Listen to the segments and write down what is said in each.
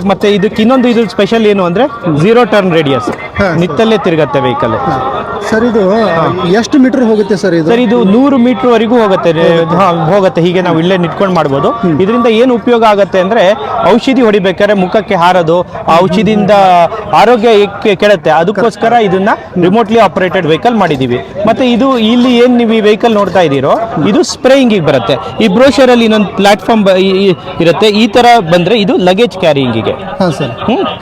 ಮತ್ತೆ ಇದಕ್ಕೆ ಇನ್ನೊಂದು ಇದ್ರ ಸ್ಪೆಷಲ್ ಏನು ಅಂದ್ರೆ 0 ಟರ್ನ್ ರೇಡಿಯಸ್, ನಿತ್ತಲ್ಲೇ ತಿರುಗತ್ತೆ ವೆಹಿಕಲ್. ಸರ್ ಇದು ಎಷ್ಟು ಮೀಟರ್ ಹೋಗುತ್ತೆ ಸರ್ ಇದು? ಸರ್ ಇದು 100 ಮೀಟರ್ ವರೆಗೂ ಹೋಗುತ್ತೆ. ಹೀಗೆ ನಾವು ಇಲ್ಲೇ ನಿಂತ್ಕೊಂಡು ಮಾಡ್ಬೋದು. ಇದರಿಂದ ಏನು ಉಪಯೋಗ ಆಗುತ್ತೆ ಅಂದ್ರೆ ಔಷಧಿ ಹೊಡಿಬೇಕಾದ್ರೆ ಮುಖಕ್ಕೆ ಹಾರೋದು, ಆ ಔಷಧಿಯಿಂದ ಆರೋಗ್ಯ ಕೆಡುತ್ತೆ. ಅದಕ್ಕೋಸ್ಕರ ಇದನ್ನ ರಿಮೋಟ್ಲಿ ಆಪರೇಟೆಡ್ ವೆಹಿಕಲ್ ಮಾಡಿದೀವಿ. ಮತ್ತೆ ಇದು ಇಲ್ಲಿ ಏನ್ ನೀವು ಈ ವೆಹಿಕಲ್ ನೋಡ್ತಾ ಇದ್ದೀರೋ ಇದು ಸ್ಪ್ರೇಯಿಂಗ್ ಬರುತ್ತೆ. ಈ ಬ್ರೋಷರ್ ಅಲ್ಲಿ ಇನ್ನೊಂದು ಪ್ಲಾಟ್ಫಾರ್ಮ್ ಇರುತ್ತೆ. ಈ ತರ ಬಂದ್ರೆ ಇದು ಲಗೇಜ್ ಕ್ಯಾರಿಯಿಂಗ್.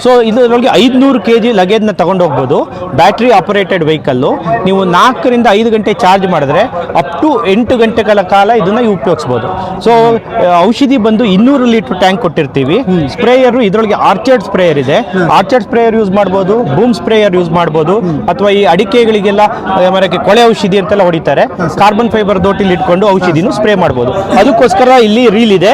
ಸೊ ಇದರೊಳಗೆ 500 kg ಲಗೇಜ್ ನ ತಗೊಂಡು ಹೋಗ್ಬೋದು. Battery operated vehicle. ನೀವು 4 ರಿಂದ 5 ಗಂಟೆ ಚಾರ್ಜ್ ಮಾಡಿದ್ರೆ ಅಪ್ ಟು 8 ಗಂಟೆಗಳ ಕಾಲ ಇದನ್ನ ಉಪಯೋಗಿಸಬಹುದು. ಸೊ ಔಷಧಿ ಬಂದು 200 ಲೀಟರ್ ಟ್ಯಾಂಕ್ ಕೊಟ್ಟಿರ್ತೀವಿ. ಸ್ಪ್ರೇಯರ್ ಇದರೊಳಗೆ ಆರ್ಚರ್ಡ್ ಸ್ಪ್ರೇಯರ್ ಇದೆ. ಆರ್ಚರ್ಡ್ ಸ್ಪ್ರೇಯರ್ ಯೂಸ್ ಮಾಡಬಹುದು, ಬೂಮ್ ಸ್ಪ್ರೇಯರ್ ಯೂಸ್ ಮಾಡಬಹುದು, ಅಥವಾ ಈ ಅಡಿಕೆಗಳಿಗೆಲ್ಲ ಮರಕ್ಕೆ ಕೊಳೆ ಔಷಧಿ ಅಂತೆಲ್ಲ ಹೊಡಿತಾರೆ. ಕಾರ್ಬನ್ ಫೈಬರ್ ದೋಟಿಲಿ ಇಟ್ಕೊಂಡು ಔಷಧಿನೂ ಸ್ಪ್ರೇ ಮಾಡಬಹುದು. ಅದಕ್ಕೋಸ್ಕರ ಇಲ್ಲಿ ರೀಲ್ ಇದೆ.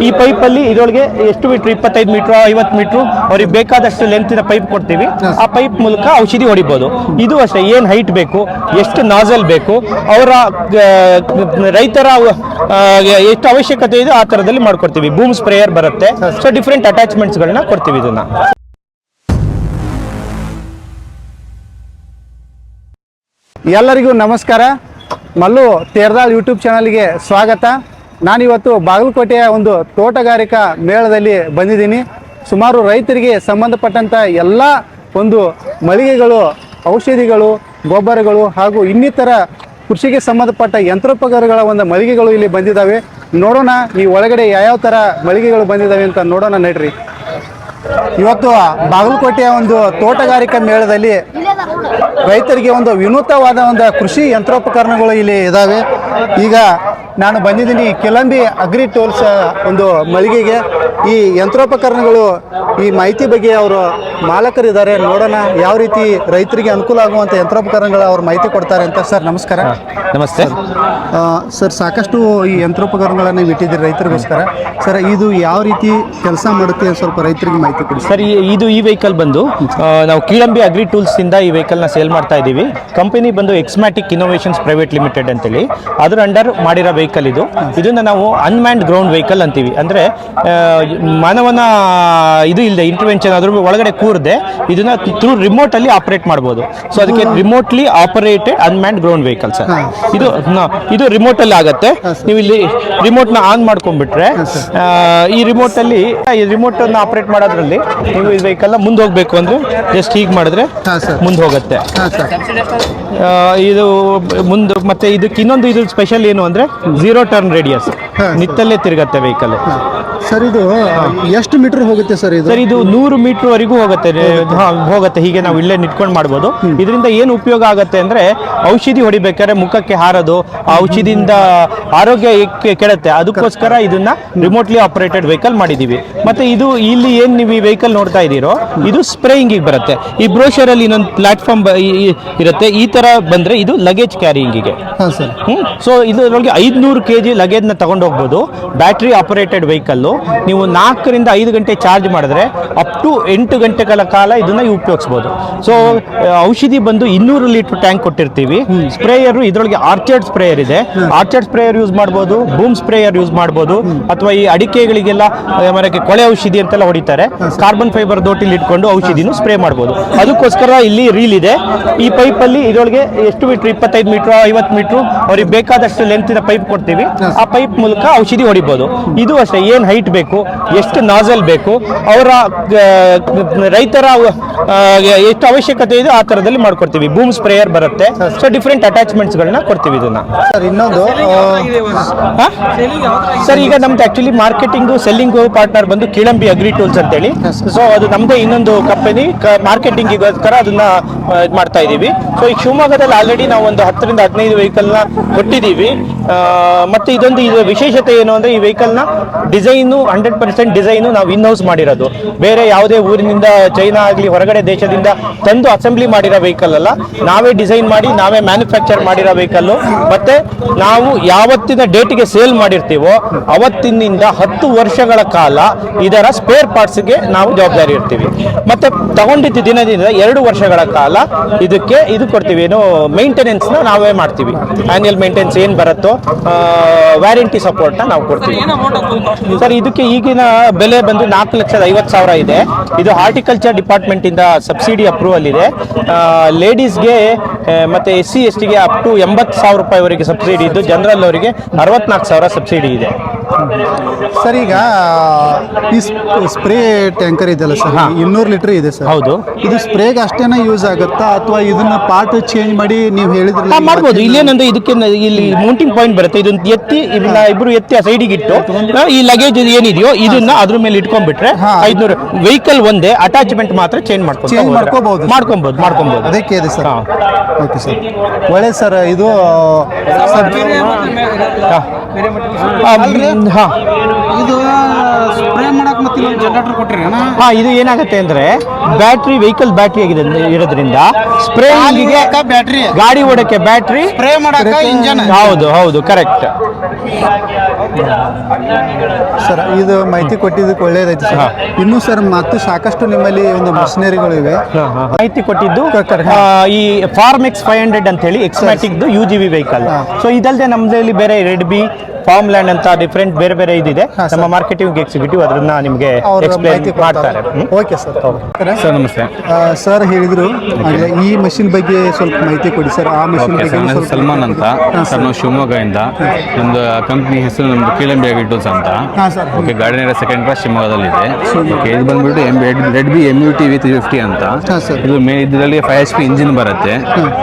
ಈ ಪೈಪ್ ಅಲ್ಲಿ ಇದರೊಳಗೆ ಎಷ್ಟು ಮೀಟರ್, 25 ಮೀಟರ್ 50 ಮೀಟರ್ ಅವ್ರಿಗೆ ಬೇಕಾದಷ್ಟು ಲೆಂತಿನ ಪೈಪ್ ಕೊಡ್ತೀವಿ. ಆ ಪೈಪ್ ಮೂಲಕ ಔಷಧಿ ಹೊಡಿಬಹುದು. ಇದು ಅಷ್ಟೇ, ಏನ್ ಹೈಟ್ ಬೇಕು, ಎಷ್ಟು ನಾಜಲ್ ಬೇಕು, ಅವರ ರೈತರ ಎಷ್ಟು ಅವಶ್ಯಕತೆ ಇದೆ ಆ ತರದಲ್ಲಿ ಮಾಡ್ಕೊಡ್ತೀವಿ. ಬೂಮ್ ಸ್ಪ್ರೇಯರ್ ಬರುತ್ತೆ. ಸೊ ಡಿಫ್ರೆಂಟ್ ಅಟ್ಯಾಚ್ಮೆಂಟ್ಸ್ ಗಳನ್ನ ಕೊಡ್ತೀವಿ ಇದನ್ನ. ಎಲ್ಲರಿಗೂ ನಮಸ್ಕಾರ. ಮಲ್ಲು ತೇರ್ದಾಳ್ ಯೂಟ್ಯೂಬ್ ಚಾನಲ್ಗೆ ಸ್ವಾಗತ. ನಾನಿವತ್ತು ಬಾಗಲಕೋಟೆಯ ಒಂದು ತೋಟಗಾರಿಕಾ ಮೇಳದಲ್ಲಿ ಬಂದಿದ್ದೀನಿ. ಸುಮಾರು ರೈತರಿಗೆ ಸಂಬಂಧಪಟ್ಟಂಥ ಎಲ್ಲ ಒಂದು ಮಳಿಗೆಗಳು, ಔಷಧಿಗಳು, ಗೊಬ್ಬರಗಳು ಹಾಗೂ ಇನ್ನಿತರ ಕೃಷಿಗೆ ಸಂಬಂಧಪಟ್ಟ ಯಂತ್ರೋಪಕರಣಗಳ ಒಂದು ಮಳಿಗೆಗಳು ಇಲ್ಲಿ ಬಂದಿದ್ದಾವೆ. ನೋಡೋಣ ಈ ಒಳಗಡೆ ಯಾವ್ಯಾವ ಥರ ಮಳಿಗೆಗಳು ಬಂದಿದ್ದಾವೆ ಅಂತ ನೋಡೋಣ ನಡ್ರಿ. ಇವತ್ತು ಬಾಗಲಕೋಟೆಯ ಒಂದು ತೋಟಗಾರಿಕಾ ಮೇಳದಲ್ಲಿ ರೈತರಿಗೆ ಒಂದು ವಿನೂತವಾದ ಒಂದು ಕೃಷಿ ಯಂತ್ರೋಪಕರಣಗಳು ಇಲ್ಲಿ ಇದ್ದಾವೆ. ಈಗ ನಾನು ಬಂದಿದ್ದೀನಿ ಕಿಲಂಬಿ ಅಗ್ರಿ ಟೂಲ್ಸ್ ಒಂದು ಮಳಿಗೆಗೆ. ಈ ಯಂತ್ರೋಪಕರಣಗಳು, ಈ ಮಾಹಿತಿ ಬಗ್ಗೆ ಅವರು ಮಾಲಕರಿದ್ದಾರೆ. ನೋಡೋಣ ಯಾವ ರೀತಿ ರೈತರಿಗೆ ಅನುಕೂಲ ಆಗುವಂಥ ಯಂತ್ರೋಪಕರಣಗಳ ಅವ್ರು ಮಾಹಿತಿ ಕೊಡ್ತಾರೆ ಅಂತ. ಸರ್ ನಮಸ್ಕಾರ. ನಮಸ್ತೆ ಸರ್, ಸಾಕಷ್ಟು ಈ ಯಂತ್ರೋಪಕರಣಗಳನ್ನು ಇಟ್ಟಿದ್ದೀರಿ ರೈತರಿಗೋಸ್ಕರ. ಸರ್ ಇದು ಯಾವ ರೀತಿ ಕೆಲಸ ಮಾಡುತ್ತೆ ಸ್ವಲ್ಪ ರೈತರಿಗೆ ಮಾಹಿತಿ ಕೊಡಿ. ಸರ್ ಇದು ಈ ವೆಹಿಕಲ್ ಬಂದು ನಾವು ಕಿಳಂಬಿ ಅಗ್ರಿ ಟೂಲ್ಸ್ ಇಂದ ಈ ವೆಹಿಕಲ್ ನ ಸೇಲ್ ಮಾಡ್ತಾ ಇದ್ದೀವಿ. ಕಂಪನಿ ಬಂದು ಎಕ್ಸ್ಮ್ಯಾಟಿಕ್ ಇನ್ನೋವೇಷನ್ಸ್ ಪ್ರೈವೇಟ್ ಲಿಮಿಟೆಡ್ ಅಂತೇಳಿ ಅದರ ಅಂಡರ್ ಮಾಡಿರೋ ವೆಹಿಕಲ್ ಇದು. ಇದನ್ನ ನಾವು ಅನ್ಮ್ಯಾನ್ಡ್ ಗ್ರೌಂಡ್ ವೆಹಿಕಲ್ ಅಂತೀವಿ. ಅಂದ್ರೆ ಮಾನವನ ಇದು ಇಲ್ಲದೆ ಇಂಟರ್ವೆನ್ಷನ್ ಅದ್ರ ಒಳಗಡೆ ಕೂರದೆ ಇದನ್ನ ಥ್ರೂ ರಿಮೋಟ್ ಅಲ್ಲಿ ಆಪರೇಟ್ ಮಾಡಬಹುದು. ಸೊ ಅದಕ್ಕೆ remotely operated unmanned ground vehicle sir. ಇದು ರಿಮೋಟ್ ಅಲ್ಲಿ ಆಗುತ್ತೆ. ನೀವು ಇಲ್ಲಿ ರಿಮೋಟ್ ನ ಆನ್ ಮಾಡ್ಕೊಂಡ್ಬಿಟ್ರೆ ಈ ರಿಮೋಟ್ ಅಲ್ಲಿ ರಿಮೋಟ್ ಅನ್ನು ಆಪರೇಟ್ ಮಾಡೋದ್ರಲ್ಲಿ ನೀವು ಈ ವೆಹಿಕಲ್ ನ ಮುಂದೆ ಹೋಗ್ಬೇಕು ಅಂದ್ರೆ ಜಸ್ಟ್ ಹೀಗೆ ಮಾಡಿದ್ರೆ ಮುಂದೆ ಹೋಗುತ್ತೆ. ಇದು ಮುಂದೆ ಮತ್ತೆ ಇದಕ್ಕೆ ಇನ್ನೊಂದು ಇದ್ರ ಸ್ಪೆಷಲ್ ಏನು ಅಂದ್ರೆ 0 ಟರ್ನ್ ರೇಡಿಯಸ್, ನಿತ್ತಲ್ಲೇ ತಿರುಗತ್ತೆ ವೆಹಿಕಲ್. ಸರ್ ಇದು ಎಷ್ಟು ಮೀಟರ್ ಹೋಗುತ್ತೆ ಸರ್ ಇದು? ಸರ್ ಇದು 100 ಮೀಟರ್ ವರೆಗೂ ಹೋಗುತ್ತೆ. ಹೀಗೆ ನಾವು ಇಲ್ಲೇ ನಿಂತ್ಕೊಂಡು ಮಾಡ್ಬೋದು. ಇದರಿಂದ ಏನು ಉಪಯೋಗ ಆಗುತ್ತೆ ಅಂದ್ರೆ ಔಷಧಿ ಹೊಡಿಬೇಕಾದ್ರೆ ಮುಖಕ್ಕೆ ಹಾರೋದು, ಆ ಔಷಧಿಯಿಂದ ಆರೋಗ್ಯ ಕೆಡುತ್ತೆ. ಅದಕ್ಕೋಸ್ಕರ ಇದನ್ನ ರಿಮೋಟ್ಲಿ ಆಪರೇಟೆಡ್ ವೆಹಿಕಲ್ ಮಾಡಿದೀವಿ. ಮತ್ತೆ ಇದು ಇಲ್ಲಿ ಏನ್ ನೀವು ಈ ವೆಹಿಕಲ್ ನೋಡ್ತಾ ಇದ್ದೀರೋ ಇದು ಸ್ಪ್ರೇಯಿಂಗ್ ಬರುತ್ತೆ. ಈ ಬ್ರೋಷರ್ ಅಲ್ಲಿ ಇನ್ನೊಂದು ಪ್ಲಾಟ್ಫಾರ್ಮ್ ಇರುತ್ತೆ. ಈ ತರ ಬಂದ್ರೆ ಇದು ಲಗೇಜ್ ಕ್ಯಾರಿಯಿಂಗ್. ಸೊ ಇದರೊಳಗೆ 500 kg ಲಗೇಜ್ ನ ತಗೊಂಡು ಹೋಗ್ಬೋದು. Battery operated vehicle. ನೀವು 4 ರಿಂದ 5 ಗಂಟೆ ಚಾರ್ಜ್ ಮಾಡಿದ್ರೆ ಅಪ್ ಟು 8 ಗಂಟೆಗಳ ಕಾಲ ಇದನ್ನ ಉಪಯೋಗಿಸಬಹುದು. ಸೊ ಔಷಧಿ ಬಂದು 200 ಲೀಟರ್ ಟ್ಯಾಂಕ್ ಕೊಟ್ಟಿರ್ತೀವಿ. ಸ್ಪ್ರೇಯರ್ ಇದರೊಳಗೆ ಆರ್ಚರ್ಡ್ ಸ್ಪ್ರೇಯರ್ ಇದೆ. ಆರ್ಚರ್ಡ್ ಸ್ಪ್ರೇಯರ್ ಯೂಸ್ ಮಾಡಬಹುದು, ಬೂಮ್ ಸ್ಪ್ರೇಯರ್ ಯೂಸ್ ಮಾಡಬಹುದು, ಅಥವಾ ಈ ಅಡಿಕೆಗಳಿಗೆಲ್ಲ ಮರಕ್ಕೆ ಕೊಳೆ ಔಷಧಿ ಅಂತೆಲ್ಲ ಹೊಡಿತಾರೆ. ಕಾರ್ಬನ್ ಫೈಬರ್ ದೋಟಿಲಿ ಇಟ್ಕೊಂಡು ಔಷಧಿನೂ ಸ್ಪ್ರೇ ಮಾಡಬಹುದು. ಅದಕ್ಕೋಸ್ಕರ ಇಲ್ಲಿ ರೀಲ್ ಇದೆ. ಈ ಪೈಪ್ ಅಲ್ಲಿ ಇದರೊಳಗೆ ಎಷ್ಟು ಮೀಟರ್, 25 ಮೀಟರ್ 50 ಮೀಟರ್ ಅವ್ರಿಗೆ ಬೇಕಾದಷ್ಟು ಲೆಂತಿನ ಪೈಪ್ ಕೊಡ್ತೀವಿ. ಆ ಪೈಪ್ ಮೂಲಕ ಔಷಧಿ ಹೊಡಿಬಹುದು. ಇದು ಅಷ್ಟೇ, ಏನ್ ಹೈಟ್ ಬೇಕು, ಎಷ್ಟು ನಾಜಲ್ ಬೇಕು, ಅವರ ರೈತರ ಎಷ್ಟು ಅವಶ್ಯಕತೆ ಇದೆ ಆ ತರದಲ್ಲಿ ಮಾಡ್ಕೊಡ್ತೀವಿ. ಬೂಮ್ ಸ್ಪ್ರೇಯರ್ ಬರುತ್ತೆ. ಸೊ ಡಿಫ್ರೆಂಟ್ ಅಟ್ಯಾಚ್ಮೆಂಟ್ಸ್ ಗಳನ್ನ ಕೊಡ್ತೀವಿ ಇದನ್ನ. ಸರ್ ಇನ್ನೊಂದು ಸರ್ ಈಗ ನಮ್ದು ಆಕ್ಚುಲಿ ಮಾರ್ಕೆಟಿಂಗ್ ಸೆಲ್ಲಿಂಗ್ ಪಾರ್ಟ್ನರ್ ಬಂದು ಕಿಳಂಬಿ ಅಗ್ರಿ ಟೂಲ್ಸ್ ಅಂತೇಳಿ. ಸೊ ಅದು ನಮ್ದೇ ಇನ್ನೊಂದು ಕಂಪನಿ. ಮಾರ್ಕೆಟಿಂಗಿಗೋಸ್ಕರ ಅದನ್ನ ಮಾಡ್ತಾ ಇದೀವಿ. ಸೊ ಈ ಶಿವಮೊಗ್ಗದಲ್ಲಿ ಆಲ್ರೆಡಿ ನಾವು ಒಂದು 10 ರಿಂದ 15 ವೆಹಿಕಲ್ ನ ಕೊಟ್ಟಿದ್ದೀವಿ. ಮತ್ತೆ ಇದೊಂದು ವಿಶೇಷತೆ ಏನು ಅಂದ್ರೆ ಈ ವೆಹಿಕಲ್ ನ ಡಿಸೈನು 100% ಡಿಸೈನು ನಾವು ಇನ್ ಹೌಸ್ ಮಾಡಿರೋದು. ಬೇರೆ ಯಾವುದೇ ಊರಿನಿಂದ, ಚೈನಾ ಆಗಲಿ ಹೊರಗಡೆ ದೇಶದಿಂದ ತಂದು ಅಸೆಂಬ್ಲಿ ಮಾಡಿರೋ ವೆಹಿಕಲ್ ಅಲ್ಲ. ನಾವೇ ಡಿಸೈನ್ ಮಾಡಿ ನಾವೇ ಮ್ಯಾನುಫ್ಯಾಕ್ಚರ್ ಮಾಡಿರೋ ವೆಹಿಕಲ್. ಮತ್ತೆ ನಾವು ಯಾವತ್ತಿನ ಡೇಟ್ಗೆ ಸೇಲ್ ಮಾಡಿರ್ತೀವೋ ಅವತ್ತಿನಿಂದ 10 ವರ್ಷಗಳ ಕಾಲ ಇದರ ಸ್ಪೇರ್ ಪಾರ್ಟ್ಸ್ಗೆ ನಾವು ಜವಾಬ್ದಾರಿ ಇರ್ತೀವಿ. ಮತ್ತೆ ತಗೊಂಡಿದ್ದ ದಿನದಿಂದ 2 ವರ್ಷಗಳ ಕಾಲ ಇದಕ್ಕೆ ಇದು ಕೊಡ್ತೀವಿ, ಏನು ಮೇಂಟೆನೆನ್ಸ್ ನಾವೇ ಮಾಡ್ತೀವಿ. ಆನ್ಯುವಲ್ ಮೇಂಟೆನೆನ್ಸ್ ಏನ್ ಬರುತ್ತೋ, ವ್ಯಾರಂಟಿ ಸಪೋರ್ಟ್ ಸಪೋರ್ಟ್ನ ನಾವು ಕೊಡ್ತೀವಿ ಸರ್. ಇದಕ್ಕೆ ಈಗಿನ ಬೆಲೆ ಬಂದು 4,50,000 ಇದೆ. ಇದು ಹಾರ್ಟಿಕಲ್ಚರ್ ಡಿಪಾರ್ಟ್ಮೆಂಟಿಂದ ಸಬ್ಸಿಡಿ ಅಪ್ರೂವಲ್ ಇದೆ. ಲೇಡೀಸ್ಗೆ ಮತ್ತು SC/STಗೆ ಅಪ್ ಟು 80,000 ರೂಪಾಯಿವರೆಗೆ ಸಬ್ಸಿಡಿ ಇದ್ದು, ಜನರಲ್ ಅವರಿಗೆ 64,000 ಸಬ್ಸಿಡಿ ಇದೆ. ಸರ್ ಈಗ ಈ ಸ್ಪ್ರೇ ಟ್ಯಾಂಕರ್ ಇದೆಯಲ್ಲ ಸರ್, 200 ಲೀಟರ್ ಇದೆ ಸರ್. ಹೌದು. ಇದು ಸ್ಪ್ರೇಗೆ ಅಷ್ಟೇನ ಯೂಸ್ ಆಗುತ್ತಾ ಅಥವಾ ಇದನ್ನ ಪಾರ್ಟ್ ಚೇಂಜ್ ಮಾಡಿ ನೀವು ಹೇಳಿದ್ರೆ ಮಾಡ್ಬೋದು. ಇಲ್ಲೇನಂದ್ರೆ ಇದಕ್ಕೆ ಇಲ್ಲಿ ಮೌಂಟಿಂಗ್ ಪಾಯಿಂಟ್ ಬರುತ್ತೆ. ಇದನ್ನ ಎತ್ತಿ ಇದನ್ನ ಇಬ್ರು ಎತ್ತಿ ಆ ಸೈಡಿಗೆ ಇಟ್ಟು ಈ ಲಗೇಜ್ ಏನಿದೆಯೋ ಇದನ್ನ ಅದ್ರ ಮೇಲೆ ಇಟ್ಕೊಂಡ್ಬಿಟ್ರೆ 500 ವೆಹಿಕಲ್ ಒಂದೇ, ಅಟ್ಯಾಚ್ಮೆಂಟ್ ಮಾತ್ರ ಚೇಂಜ್ ಮಾಡ್ಕೊಬಹುದು. ಅದಕ್ಕೆ ಇದೆ ಸರ್. ಓಕೆ ಸರ್, ಒಳ್ಳೆ ಸರ್. ಇದು ಇದು ಸ್ಪ್ರೇ ಮಾಡಕ್ ಮತ್ತೆ ಜನರೇಟರ್ ಕೊಟ್ಟಿರಿ ಇದು ಏನಾಗುತ್ತೆ ಅಂದ್ರೆ ಬ್ಯಾಟ್ರಿ ವೆಹಿಕಲ್ ಬ್ಯಾಟ್ರಿ ಆಗಿದೆ ಇರೋದ್ರಿಂದ ಸ್ಪ್ರೇ ಬ್ಯಾಟ್ರಿ, ಗಾಡಿ ಓಡಕ್ಕೆ ಬ್ಯಾಟ್ರಿ, ಸ್ಪ್ರೇ ಮಾಡಕ ಇಂಜನ್. ಹೌದು ಕರೆಕ್ಟ್ ಸರ್. ಇದು ಮಾಹಿತಿ ಕೊಟ್ಟಿದ್ದಕ್ಕೆ ಒಳ್ಳೇದೈತಿ ಸರ್. ಇನ್ನೂ ಸರ್ ಮತ್ತು ಸಾಕಷ್ಟು ನಿಮ್ಮಲ್ಲಿ ಒಂದು ಮಷಿನರಿಗಳು ಇವೆ. ಮಾಹಿತಿ ಕೊಟ್ಟಿದ್ದು ಈ ಫಾರ್ಮೆಕ್ಸ್ 500 ಅಂತ ಹೇಳಿ ಎಕ್ಸ್ಮ್ಯಾಟಿಕ್ UGV ವೆಹಿಕಲ್. ಸೊ ಇದಲ್ಲದೆ ನಮ್ಮಲ್ಲಿ ಬೇರೆ ರೆಡ್ಬಿ, ಫಾರ್ಮ್ ಲ್ಯಾಂಡ್ ಅಂತ ಡಿಫ್ರೆಂಟ್ ಬೇರೆ ಇದಿದೆ. ನಮ್ಮ ಮಾರ್ಕೆಟಿಂಗ್ ಎಕ್ಸಿಕ್ಯೂಟಿವ್ ಅದನ್ನ ನಿಮಗೆ ಎಕ್ಸ್ಪ್ಲೈನ್ ಮಾಡ್ತಾರೆ. Okay sir. ಸರ್ ನಮಸ್ತೆ. ಸರ್ ಹೇಳಿದ್ರು ಈ ಮಷಿನ್ ಬಗ್ಗೆ ಸ್ವಲ್ಪ ಮಾಹಿತಿ ಕೊಡಿ ಸರ್. ಆ ಮಷಿನ್ ಬಗ್ಗೆ ನನ್ನ ಹೆಸರು ಸಲ್ಮಾನ್ ಅಂತ ಸರ್. ನಾವು ಶಿವಮೊಗ್ಗದಿಂದ, ನಮ್ದು ಕಂಪ್ನಿ ಹೆಸರು ನಮ್ದು KLM ವೆಹಿಕಲ್ಸ್ ಅಂತ. ಓಕೆ, ಗಾರ್ಡನ್ ಸೆಕೆಂಡ್ ಕ್ಲಾಸ್ ಶಿವಮೊಗ್ಗದಲ್ಲಿದೆ. ಓಕೆ, ಇದು ಬಂದ್ಬಿಟ್ಟು ರೆಡ್ಬಿ MUT V350 ಅಂತ. ಇದು ಇದರಲ್ಲಿ 5 HP ಇಂಜಿನ್ ಬರುತ್ತೆ.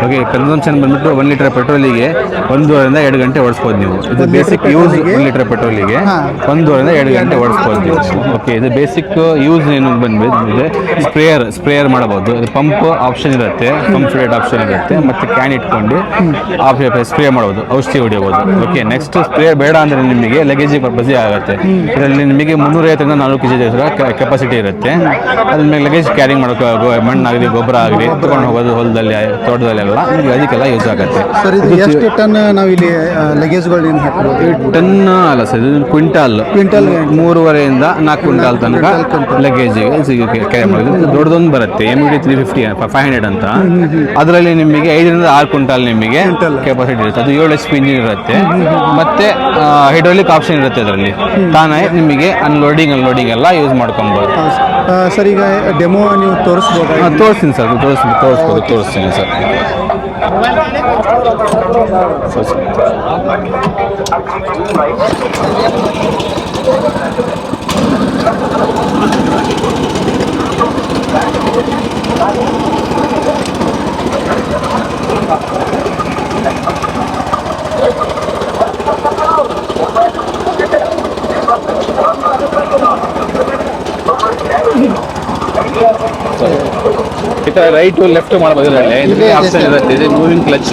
ಓಕೆ, ಕನ್ಸಂಪ್ಷನ್ ಬಂದ್ಬಿಟ್ಟು 1 ಲೀಟರ್ ಪೆಟ್ರೋಲಿಗೆ 1.5 ರಿಂದ 2 ಗಂಟೆ ಓಡಿಸ್ಬೋದು ನೀವು. ಇದು ಬೇಸಿಕ್ ಯೂಸ್ 1 ಲೀಟರ್ ಪೆಟ್ರೋಲಿಗೆ 1.5 ರಿಂದ 2 ಗಂಟೆ ಓಡಿಸ್ಬೋದು ನೀವು. ಓಕೆ, ಇದು ಬೇಸಿಕ್ ಯೂಸ್ ಏನು ಬಂದ್ಬಿಟ್ಟು ಸ್ಪ್ರೇಯರ್ ಮಾಡಬಹುದು. ಪಂಪ್ ಆಪ್ಷನ್ ಇರುತ್ತೆ, ಪಂಪ್ ಫಿಲೆಟ್ ಆಪ್ಷನ್ ಇರುತ್ತೆ, ಮತ್ತೆ ಕ್ಯಾನ್ ಇಟ್ಕೊಂಡು ಸ್ಪ್ರೇ ಮಾಡಬಹುದು, ಔಷಧಿ ಹೊಡಿಯಬಹುದು. ಓಕೆ, ನೆಕ್ಸ್ಟ್ ಸ್ಪ್ರೇ ಬೇಡ ಅಂದ್ರೆ ನಿಮಗೆ ಲಗೇಜ್ ಪರ್ಪಸ್ ಆಗುತ್ತೆ. ಇದರಲ್ಲಿ ನಿಮಗೆ 350 ರಿಂದ 400 kg ಕೆಪಾಸಿಟಿ ಇರುತ್ತೆ. ಅದ್ರ ಮೇಲೆ ಲಗೇಜ್ ಕ್ಯಾರಿಂಗ್ ಮಾಡೋಕೆ ಮಣ್ಣಾಗಲಿ ಗೊಬ್ಬರ ಆಗಲಿ ತಗೊಂಡು ಹೋಗೋದು ಹೊಲದಲ್ಲಿ ತೋಟದಲ್ಲೆಲ್ಲ ನಿಮಗೆ ಅದಕ್ಕೆಲ್ಲ ಯೂಸ್ ಆಗುತ್ತೆ. ಸರ್, ಇದು ಎಷ್ಟು ಟನ್ ನಾವು ಇಲ್ಲಿ ಲಗೇಜ್ಗಳು ಏನು ಹಾಕ್ಬೋದು? ಟನ್ ಅಲ್ಲ ಸರ್, ಇದು ಕ್ವಿಂಟಾಲ್ 3.5 ರಿಂದ 4 ಕ್ವಿಂಟಾಲ್ ತನಕ ಲಗೇಜಿಗೆ ಕ್ಯಾರಿ ಮಾಡೋದು. ದೊಡ್ಡದೊಂದು ಬರುತ್ತೆ MUT 350 500 ಅಂತ. ಅದರಲ್ಲಿ ನಿಮಗೆ 5 ರಿಂದ 6 ಕ್ವಿಂಟಾಲ್ ನಿಮಗೆ ಕೆಪಾಸಿಟಿ ಇರುತ್ತೆ. ಅದು 7 HP ಇಂಜಿನ್ ಇರುತ್ತೆ, ಮತ್ತೆ ಹೈಡ್ರಾಲಿಕ್ ಆಪ್ಷನ್ ಇರುತ್ತೆ. ಅದರಲ್ಲಿ ತಾನೇ ನಿಮಗೆ ಅನ್ಲೋಡಿಂಗ್ ಎಲ್ಲ ಯೂಸ್ ಮಾಡ್ಕೊಬೋದು. ಸರ್, ಈಗ ಡೆಮೋ ನೀವು ತೋರಿಸ್ಬೋದು? ತೋರಿಸ್ತೀನಿ ಸರ್, ತೋರಿಸ್ತೀನಿ ಸರ್. ರೈಟ್ ಲೆಫ್ಟ್ ಮಾಡಬಹುದು. ಇದರಲ್ಲಿ ಆಪ್ಷನ್ ಇರುತ್ತೆ. ಇದು ಮೂವಿಂಗ್ ಕ್ಲಚ್,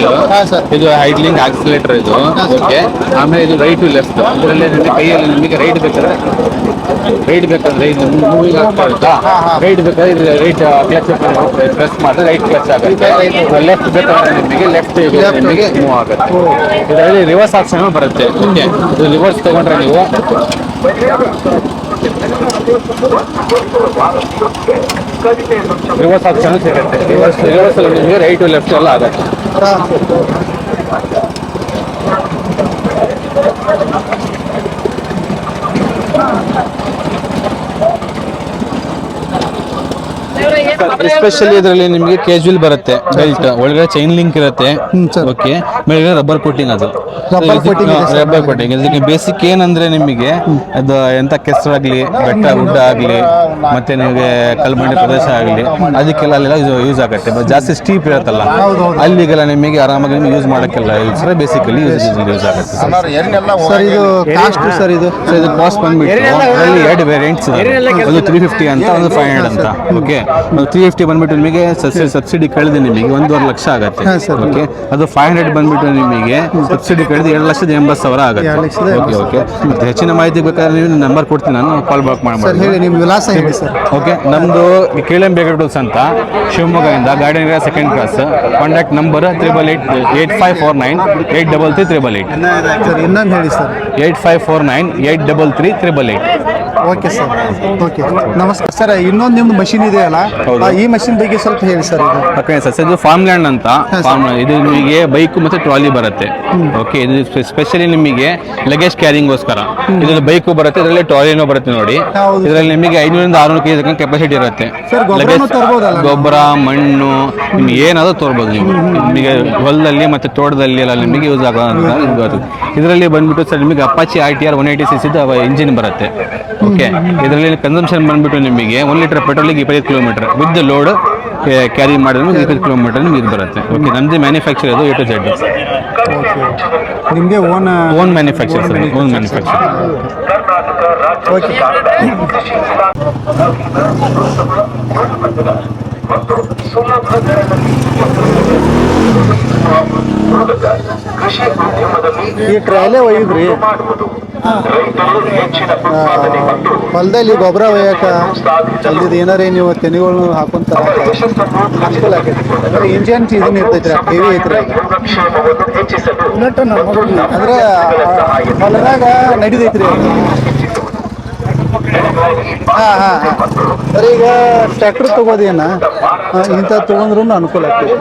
ಇದು ಹೈಡ್ಲಿಂಗ್ ಆಕ್ಸಿಲೇಟರ್ ಇದು. ಓಕೆ, ಆಮೇಲೆ ಇದು ರೈಟ್ ಟು ಲೆಫ್ಟ್. ಇದರಲ್ಲಿ ಕೈಯಲ್ಲಿ ನಿಮಗೆ ರೈಟ್ ಬೇಕಾದ್ರೆ ಇದು ಮೂವಿಂಗ್ ಆಗ್ತಾ ಇರುತ್ತಾ, ರೈಟ್ ಬೇಕಾದ್ರೆ ರೈಟ್ ಕ್ಲಚ್ ಪ್ರೆಸ್ ಮಾಡಿದ್ರೆ ರೈಟ್ ಕ್ಲಚ್ ಆಗುತ್ತೆ. ಲೆಫ್ಟ್ ಬೇಕಾದ್ರೆ ನಿಮಗೆ ಲೆಫ್ಟ್ ನಿಮಗೆ ಮೂವ್ ಆಗುತ್ತೆ. ಇದರಲ್ಲಿ ರಿವರ್ಸ್ ಆಪ್ಷನ್ ಬರುತ್ತೆ. ಓಕೆ, ಇದು ರಿವರ್ಸ್ ತಗೊಂಡ್ರೆ ನೀವು ರಿವರ್ಸ್ ಆಪ್ಷನ್ ಸಿಗುತ್ತೆ. ರಿವರ್ಸ್ ನಿಮಗೆ ರೈಟ್ ಲೆಫ್ಟ್ ಎಲ್ಲ ಆಗುತ್ತೆ. ಎಸ್ಪೆಷಲಿ ಇದರಲ್ಲಿ ನಿಮಗೆ ಕೇಜುವಲ್ ಬರುತ್ತೆ. ಬೆಲ್ಟ್ ಒಳಗಡೆ ಚೈನ್ ಲಿಂಕ್ ಇರುತ್ತೆ. ಓಕೆ, ಮೇಲ್ಗಡೆ ರಬ್ಬರ್ ಕೋಟಿಂಗ್. ಅದು ರಬ್ಬರ್ ಕೋಟಿಂಗ್. ಇದಕ್ಕೆ ಬೇಸಿಕ್ ಏನಂದ್ರೆ ನಿಮಗೆ ಅದು ಎಂತ ಕೆಸರಾಗ್ಲಿ, ಬೆಟ್ಟ ಗುಡ್ಡ ಆಗ್ಲಿ, ಮತ್ತೆ ನಿಮಗೆ ಕಲ್ಮಂಡಿ ಪ್ರದೇಶ ಆಗಲಿ, ಅದಕ್ಕೆಲ್ಲ ಅಲ್ಲೆಲ್ಲ ಯೂಸ್ ಆಗುತ್ತೆ. ಜಾಸ್ತಿ ಸ್ಟೀಪ್ ಇರುತ್ತಲ್ಲ, ಅಲ್ಲಿಗೆಲ್ಲ ನಿಮಗೆ ಆರಾಮಾಗಿ ನಿಮಗೆ ಯೂಸ್ ಮಾಡೋಕ್ಕೆಲ್ಲ ಬೇಸಿಕಲಿ ಯೂಸ್ ಆಗುತ್ತೆ. ಸರ್, ಇದು ಕಾಸ್ಟ್ ಸರ್, ಇದು ಕಾಸ್ಟ್ ಬಂದ್ಬಿಟ್ಟು ಅದರಲ್ಲಿ 2 ವೇರಿಯಂಟ್ಸ್ ಇದೆ. ಒಂದು 350 ಅಂತ, ಒಂದು 500 ಅಂತ. ಓಕೆ, 350 ಬಂದ್ಬಿಟ್ಟು ನಿಮಗೆ ಸಬ್ಸಿಡಿ ಕಳೆದು ನಿಮಗೆ 1.5 ಲಕ್ಷ ಆಗುತ್ತೆ. ಓಕೆ, ಅದು 500 ಬಂದ್ಬಿಟ್ಟು ನಿಮಗೆ ಸಬ್ಸಿಡಿ ಕಳೆದು 2,80,000 ಆಗುತ್ತೆ. ಓಕೆ, ಮತ್ತೆ ಹೆಚ್ಚಿನ ಮಾಹಿತಿ ಬೇಕಾದ್ರೆ ನೀವು ನಂಬರ್ ಕೊಡ್ತೀನಿ, ನಾನು ಕಾಲ್ ಬ್ಯಾಕ್ ಮಾಡಿ. ಹೇಳಿ, ನಿಮ್ಮ ವಿಳಾಸ ಹೇಳಿ ಸರ್. ಓಕೆ, ನಮ್ಮದು KLM ವೆಹಿಕಲ್ಸ್ ಅಂತ, ಶಿವಮೊಗ್ಗದಿಂದ, garden second class. Contact number 8854983388. Sir, ಇನ್ನೊಂದು ಹೇಳಿ ಸರ್. 8549833388. ಓಕೆ ಸರ್ ಓಕೆ ನಮಸ್ಕಾರ ಸರ್. ಇನ್ನೊಂದು ನಿಮ್ದು ಮಷಿನ್ ಇದೆಯಲ್ಲ, ಈ ಮಷಿನ್ ಬಗ್ಗೆ ಸ್ವಲ್ಪ ಹೇಳಿ ಸರ್. ಇದು ಓಕೆ ಸರ್, ಇದು ಫಾರ್ಮ್ ಲ್ಯಾಂಡ್ ಅಂತ. ಇದು ನಿಮಗೆ ಬೈಕ್ ಮತ್ತು ಟ್ರಾಲಿ ಬರುತ್ತೆ. ಓಕೆ, ಇದು ಸ್ಪೆಷಲಿ ನಿಮಗೆ ಲಗೇಜ್ ಕ್ಯಾರಿಂಗ್ಗೋಸ್ಕರ. ಇದರಲ್ಲಿ ಬೈಕು ಬರುತ್ತೆ, ಇದರಲ್ಲಿ ಟ್ರಾಲಿನೂ ಬರುತ್ತೆ ನೋಡಿ. ಹೌದು. ಇದರಲ್ಲಿ ನಿಮಗೆ 500 ರಿಂದ 600 kg ಕೆಪಾಸಿಟಿ ಇರುತ್ತೆ. ಸರ್, ಗೊಬ್ಬರನೂ ತರ್ಬೋದಲ್ಲ? ಗೊಬ್ಬರ, ಮಣ್ಣು, ನಿಮ್ಗೆ ಏನಾದರೂ ತೋರ್ಬೋದು ನೀವು. ನಿಮಗೆ ಹೊಲದಲ್ಲಿ ಮತ್ತು ತೋಟದಲ್ಲಿ ಎಲ್ಲ ನಿಮಗೆ ಯೂಸ್ ಆಗೋದು. ಇದರಲ್ಲಿ ಬಂದ್ಬಿಟ್ಟು ಸರ್ ನಿಮಗೆ ಅಪಾಚಿ ITR 180cc ಇಂಜಿನ್ ಬರುತ್ತೆ. ಓಕೆ, ಇದರಲ್ಲಿ ಕನ್ಸಂಪ್ಷನ್ ಬಂದ್ಬಿಟ್ಟು ನಿಮಗೆ 1 ಲೀಟರ್ ಪೆಟ್ರೋಲಿಗೆ 25 ಕಿಲೋಮೀಟರ್ ವಿತ್ ಲೋಡ್ ಕ್ಯಾರಿ ಮಾಡಿದ್ರೆ 25 ಕಿಲೋಮೀಟರ್ ನಿಮಗೆ ಇದು ಬರುತ್ತೆ. ಓಕೆ, ನಮ್ಮದು ಮ್ಯಾನುಫ್ಯಾಕ್ಚರ್ ಇದು A to Z. ನಿಮಗೆ own manufacture sir, own manufacture. Okay. ಈ ಟ್ರಾಲೆ ಒಯ್ದ್ರಿ ಹೊಲದಲ್ಲಿ ಗೊಬ್ಬರ ಒಯ್ಯಕ ಅಲ್ಲಿದ್ದು ಏನಾರೇ ನೀವು ತೆನೆಗಳು ಹಾಕೊಂತಾರ ಅನುಕೂಲ ಆಕೈತಿ. ಅಂದ್ರೆ ಇಂಜಿನ್ ಇದನ್ನ ಇರ್ತೈತ್ರಿ, ಹೆವಿ ಐತ್ರಿ. ಅಂದ್ರೆ ಹೊಲದಾಗ ನಡಿದೈತ್ರಿ. ಸರ್, ಈಗ ಟ್ರ್ಯಾಕ್ಟರ್ ತಗೋದೇನ ಇಂಥ ತಗೊಂಡ್ರು ಅನುಕೂಲ ಆಗ್ತದೆ.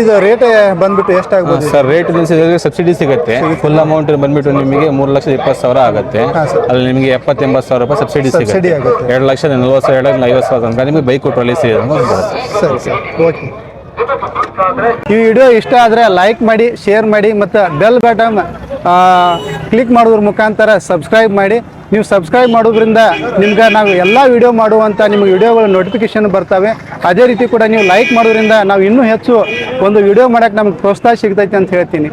ಇದು ರೇಟ್ ಬಂದ್ಬಿಟ್ಟು ಎಷ್ಟಾಗ್ಬೋದು ಸರ್? ರೇಟ್ ಸಬ್ಸಿಡಿ ಸಿಗುತ್ತೆ. ಫುಲ್ ಅಮೌಂಟ್ ಬಂದ್ಬಿಟ್ಟು ನಿಮಗೆ 3,20,000 ಆಗುತ್ತೆ. ಅಲ್ಲಿ ನಿಮಗೆ 70-80 ಸಾವಿರ ರೂಪಾಯಿ ಸಬ್ಸಿಡಿ ಸಿಗುತ್ತೆ. 2,40,000 2,50,000 ತನಕ ನಿಮಗೆ ಬೈಕ್ ಟ್ರಾಲಿ ಸಿಗುತ್ತೆ. ಸರಿ ಸರ್, ಓಕೆ. ಈ ವಿಡಿಯೋ ಇಷ್ಟ ಆದರೆ ಲೈಕ್ ಮಾಡಿ, ಶೇರ್ ಮಾಡಿ, ಮತ್ತು ಬೆಲ್ ಬಟನ್ ಕ್ಲಿಕ್ ಮಾಡೋದ್ರ ಮುಖಾಂತರ ಸಬ್ಸ್ಕ್ರೈಬ್ ಮಾಡಿ. ನೀವು ಸಬ್ಸ್ಕ್ರೈಬ್ ಮಾಡೋದ್ರಿಂದ ನಿಮ್ಗೆ ನಾವು ಎಲ್ಲ ವಿಡಿಯೋ ಮಾಡುವಂಥ ನಿಮಗೆ ವಿಡಿಯೋಗಳ ನೋಟಿಫಿಕೇಶನ್ ಬರ್ತವೆ. ಅದೇ ರೀತಿ ಕೂಡ ನೀವು ಲೈಕ್ ಮಾಡೋದ್ರಿಂದ ನಾವು ಇನ್ನೂ ಹೆಚ್ಚು ಒಂದು ವಿಡಿಯೋ ಮಾಡೋಕ್ಕೆ ನಮ್ಗೆ ಪ್ರೋತ್ಸಾಹ ಸಿಗ್ತೈತೆ ಅಂತ ಹೇಳ್ತೀನಿ.